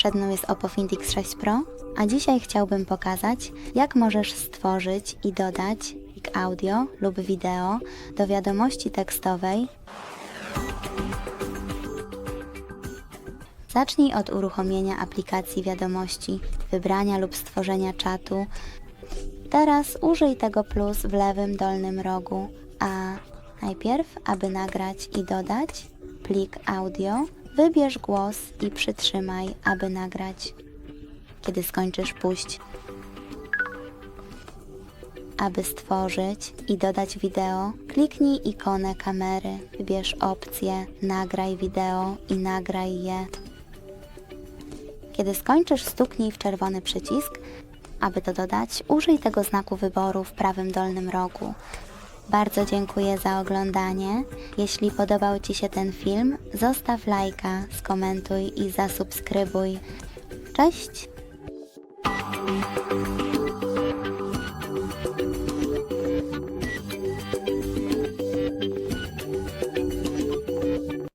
Przed mną jest OPPO Find X3 Pro, a dzisiaj chciałbym pokazać, jak możesz stworzyć i dodać plik audio lub wideo do wiadomości tekstowej. Zacznij od uruchomienia aplikacji Wiadomości, wybrania lub stworzenia czatu. Teraz użyj tego plus w lewym dolnym rogu, a najpierw, aby nagrać i dodać plik audio, wybierz głos i przytrzymaj, aby nagrać. Kiedy skończysz, puść. Aby stworzyć i dodać wideo, kliknij ikonę kamery, wybierz opcję Nagraj wideo i nagraj je. Kiedy skończysz, stuknij w czerwony przycisk. Aby to dodać, użyj tego znaku wyboru w prawym dolnym rogu. Bardzo dziękuję za oglądanie. Jeśli podobał Ci się ten film, zostaw lajka, skomentuj i zasubskrybuj. Cześć!